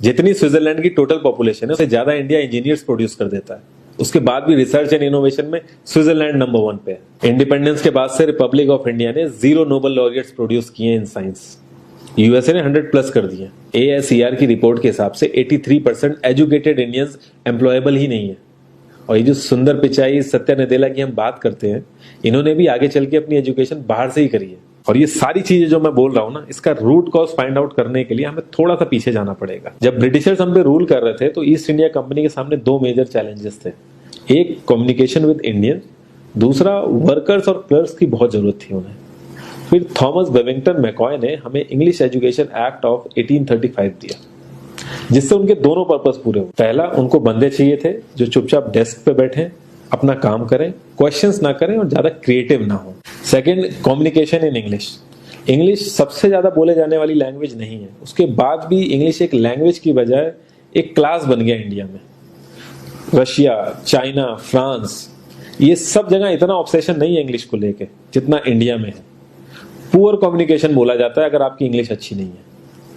जितनी स्विट्जरलैंड की total population है उससे ज्यादा इंडिया इंजीनियर्स प्रोड्यूस कर देता है। उसके बाद भी रिसर्च एंड इनोवेशन में स्विट्जरलैंड नंबर 1 पे है। इंडिपेंडेंस के बाद से रिपब्लिक ऑफ इंडिया ने 0 नोबेल लॉरिएट्स प्रोड्यूस किए इन साइंस। यूएसए ने 100+ कर दिए। ASER की रिपोर्ट के हिसाब से 83% एजुकेटेड इंडियंस एम्प्लॉयबल ही नहीं है। और ये जो सुंदर पिचाई सत्या नदेला की हम बात करते हैं, इन्होंने भी आगे चल के अपनी एजुकेशन बाहर से ही करी है। और ये सारी चीजें जो मैं बोल रहा हूं ना, इसका रूट कॉज फाइंड आउट करने के लिए हमें थोड़ा सा पीछे जाना पड़ेगा। जब ब्रिटिशर्स हम पे रूल कर रहे थे तो ईस्ट इंडिया कंपनी के सामने 2 मेजर चैलेंजेस थे। एक कम्युनिकेशन विद इंडियन, दूसरा वर्कर्स और क्लर्क्स की बहुत जरूरत थी उन्हें। फिर थॉमस बेविंगटन मैकॉय ने हमें इंग्लिश एजुकेशन एक्ट ऑफ 1835 दिया, जिससे उनके दोनों पर्पस पूरे हुए। पहला, उनको बंदे चाहिए थे जो चुपचाप डेस्क पे बैठे, अपना काम करें, क्वेश्चंस ना करें और ज्यादा क्रिएटिव ना हो। Second, communication in English. English सबसे ज्यादा बोले जाने वाली लैंग्वेज नहीं है, उसके बाद भी इंग्लिश एक लैंग्वेज की बजाय एक क्लास बन गया इंडिया में। रशिया, चाइना, फ्रांस, ये सब जगह इतना ऑब्सेशन नहीं है इंग्लिश को लेके जितना इंडिया में है। पुअर कम्युनिकेशन बोला जाता है अगर आपकी इंग्लिश अच्छी नहीं है,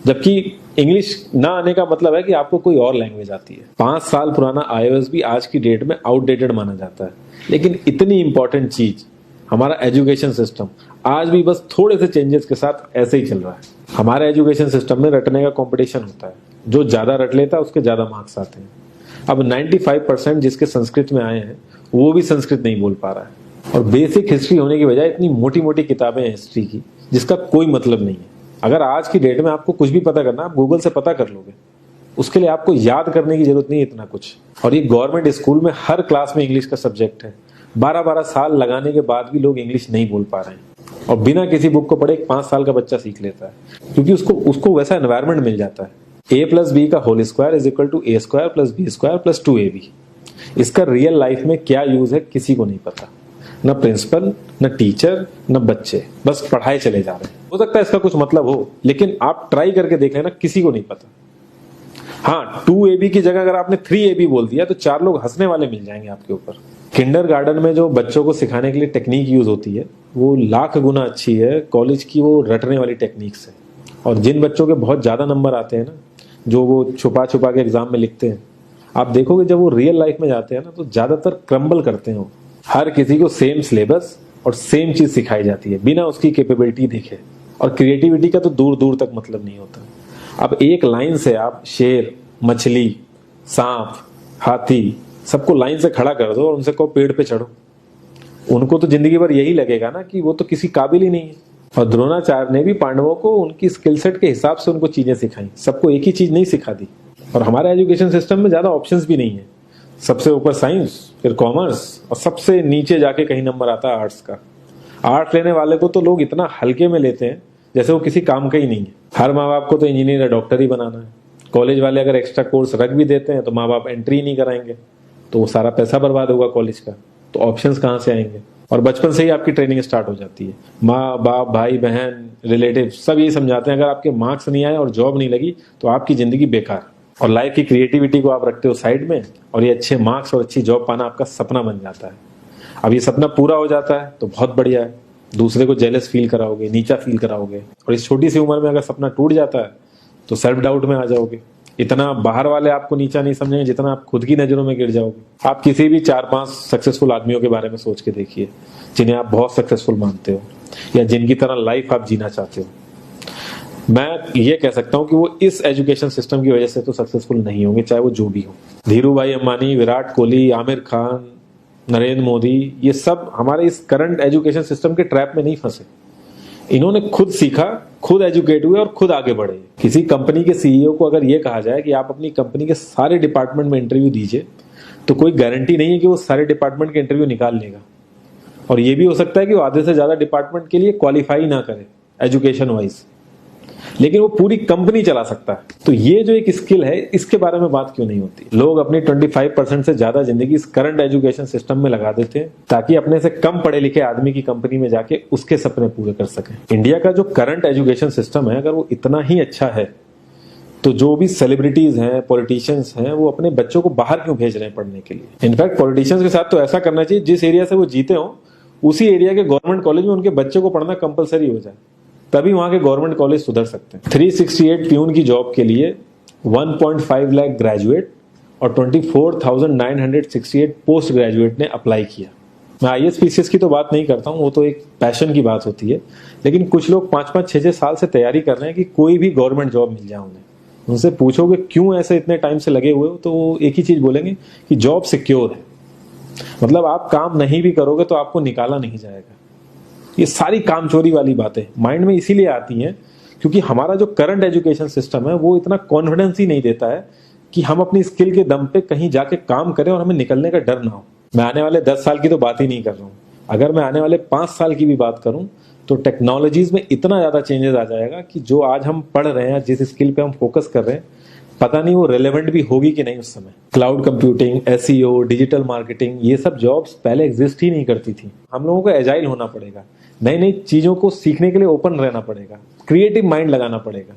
जबकि इंग्लिश ना आने का मतलब है कि आपको कोई और लैंग्वेज आती है। 5 साल पुराना iOS भी आज की डेट में आउटडेटेड माना जाता है। लेकिन इतनी इंपॉर्टेंट चीज हमारा एजुकेशन सिस्टम आज भी बस थोड़े से चेंजेस के साथ ऐसे ही चल रहा है। हमारे एजुकेशन सिस्टम में रटने का कंपटीशन होता है, जो ज्यादा रट लेता है उसके ज्यादा मार्क्स आते हैं। अब 95% जिसके संस्कृत में आए हैं वो भी संस्कृत नहीं बोल पा रहा है। और बेसिक हिस्ट्री होने की बजाय इतनी मोटी मोटी किताबें हैं हिस्ट्री की जिसका कोई मतलब नहीं है। अगर आज की डेट में आपको कुछ भी पता करना, आप गूगल से पता कर लोगे। उसके लिए आपको याद करने की जरूरत नहीं है इतना कुछ। और ये गवर्नमेंट स्कूल में हर क्लास में इंग्लिश का सब्जेक्ट है। 12-12 साल लगाने के बाद भी लोग इंग्लिश नहीं बोल पा रहे हैं। और बिना किसी बुक को पढ़े एक 5 साल का बच्चा सीख लेता है, क्योंकि उसको वैसा एनवायरमेंट मिल जाता है। A+B का whole square is equal to A² + B² + 2AB। इसका रियल लाइफ में क्या यूज है किसी को नहीं पता, न प्रिंसिपल, न टीचर, न बच्चे, बस पढ़ाए चले जा रहे हैं। हो सकता है इसका कुछ मतलब हो, लेकिन आप ट्राई करके देख लेना, किसी को नहीं पता। हाँ, 2AB की जगह अगर आपने 3AB बोल दिया तो 4 लोग हंसने वाले मिल जाएंगे आपके ऊपर। किंडरगार्टन में जो बच्चों को सिखाने के लिए टेक्निक यूज होती है वो लाख गुना अच्छी है कॉलेज की वो रटने वाली टेक्निक से। और जिन बच्चों के बहुत ज्यादा नंबर आते हैं ना, जो वो छुपा छुपा के एग्जाम में लिखते हैं, आप देखोगे जब वो रियल लाइफ में जाते हैं ना तो ज्यादातर क्रम्बल करते हैं। हर किसी को सेम सिलेबस और सेम चीज सिखाई जाती है बिना उसकी कैपेबिलिटी देखे। और क्रिएटिविटी का तो दूर दूर तक मतलब नहीं होता। अब एक लाइन से आप शेर, मछली, सांप, हाथी सबको लाइन से खड़ा कर दो और उनसे कहो पेड़ पे चढ़ो, उनको तो जिंदगी भर यही लगेगा ना कि वो तो किसी काबिल ही नहीं है। और द्रोणाचार्य ने भी पांडवों को उनकी स्किल सेट के हिसाब से उनको चीजें सिखाई, सबको एक ही चीज नहीं सिखा दी। और हमारे एजुकेशन सिस्टम में ज्यादा ऑप्शंस भी नहीं है। सबसे ऊपर साइंस, फिर कॉमर्स, और सबसे नीचे जाके कहीं नंबर आता है आर्ट्स का। आर्ट्स लेने वाले को तो लोग इतना हल्के में लेते हैं जैसे वो किसी काम का ही नहीं है। हर माँ बाप को तो इंजीनियर या डॉक्टर ही बनाना है। कॉलेज वाले अगर एक्स्ट्रा कोर्स रख भी देते हैं तो माँ बाप एंट्री नहीं कराएंगे, तो वो सारा पैसा बर्बाद होगा कॉलेज का। तो ऑप्शंस कहाँ से आएंगे? और बचपन से ही आपकी ट्रेनिंग स्टार्ट हो जाती है। माँ बाप, भाई बहन, रिलेटिव सब ये समझाते हैं अगर आपके मार्क्स नहीं आए और जॉब नहीं लगी तो आपकी जिंदगी बेकार। और लाइफ की क्रिएटिविटी को आप रखते हो साइड में, और ये अच्छे मार्क्स और अच्छी जॉब पाना आपका सपना बन जाता है। अब ये सपना पूरा हो जाता है तो बहुत बढ़िया है, दूसरे को जेलस फील कराओगे, नीचा फील कराओगे। और इस छोटी सी उम्र में अगर सपना टूट जाता है तो सेल्फ डाउट में आ जाओगे। इतना बाहर वाले आपको नीचा नहीं समझेंगे जितना आप खुद की नजरों में गिर जाओगे। आप किसी भी 4-5 सक्सेसफुल आदमियों के बारे में सोच के देखिए जिन्हें आप बहुत सक्सेसफुल मानते हो या जिनकी तरह लाइफ आप जीना चाहते हो। मैं ये कह सकता हूं कि वो इस एजुकेशन सिस्टम की वजह से तो सक्सेसफुल नहीं होंगे, चाहे वो जो भी हो। धीरू भाई अंबानी, विराट कोहली, आमिर खान, नरेंद्र मोदी, ये सब हमारे इस करंट एजुकेशन सिस्टम के ट्रैप में नहीं फंसे। इन्होंने खुद सीखा, खुद एजुकेट हुए और खुद आगे बढ़े। किसी कंपनी के सीईओ को अगर ये कहा जाए कि आप अपनी कंपनी के सारे डिपार्टमेंट में इंटरव्यू दीजिए, तो कोई गारंटी नहीं है कि वो सारे डिपार्टमेंट के इंटरव्यू निकाल लेगा। और ये भी हो सकता है कि वो आधे से ज्यादा डिपार्टमेंट के लिए क्वालिफाई ना करे एजुकेशन वाइज, लेकिन वो पूरी कंपनी चला सकता है। तो ये जो एक स्किल है, इसके बारे में बात क्यों नहीं होती? लोग अपनी 25% से ज्यादा जिंदगी इस करंट एजुकेशन सिस्टम में लगा देते हैं ताकि अपने से कम पढ़े लिखे आदमी की कंपनी में जाके उसके सपने पूरे कर सकें। इंडिया का जो करंट एजुकेशन सिस्टम है, अगर वो इतना ही अच्छा है तो जो भी सेलिब्रिटीज हैं, पॉलिटिशियंस हैं, वो अपने बच्चों को बाहर क्यों भेज रहे हैं पढ़ने के लिए? इनफैक्ट पॉलिटिशियंस के साथ तो ऐसा करना चाहिए, जिस एरिया से वो जीते हो उसी एरिया के गवर्नमेंट कॉलेज में उनके बच्चे को पढ़ना कंपलसरी हो जाए, तभी वहां के गवर्नमेंट कॉलेज सुधर सकते हैं। 368 प्यून की जॉब के लिए 1.5 लाख ग्रेजुएट और 24,968 पोस्ट ग्रेजुएट ने अप्लाई किया। मैं IAS PCS की तो बात नहीं करता हूँ, वो तो एक पैशन की बात होती है, लेकिन कुछ लोग 5-5, 6-6 साल से तैयारी कर रहे हैं कि कोई भी गवर्नमेंट जॉब मिल जाए उन्हें। उनसे पूछोगे क्यों ऐसे इतने टाइम से लगे हुए हो, तो वो एक ही चीज बोलेंगे कि जॉब सिक्योर है। मतलब आप काम नहीं भी करोगे तो आपको निकाला नहीं जाएगा। ये सारी कामचोरी वाली बातें माइंड में इसीलिए आती हैं क्योंकि हमारा जो करंट एजुकेशन सिस्टम है वो इतना कॉन्फिडेंस ही नहीं देता है कि हम अपनी स्किल के दम पे कहीं जाके काम करें और हमें निकलने का डर ना हो। मैं आने वाले 10 साल की तो बात ही नहीं कर रहा हूँ, अगर मैं आने वाले 5 साल की भी बात करूं तो टेक्नोलॉजीज में इतना ज्यादा चेंजेस आ जाएगा कि जो आज हम पढ़ रहे हैं, जिस स्किल पे हम फोकस कर रहे हैं, पता नहीं वो रेलेवेंट भी होगी कि नहीं उस समय। Cloud computing, SEO, digital marketing, ये सब जॉब्स पहले एग्जिस्ट ही नहीं करती थी। हम लोगों को एजाइल होना पड़ेगा, नई नई चीजों को सीखने के लिए ओपन रहना पड़ेगा, क्रिएटिव माइंड लगाना पड़ेगा।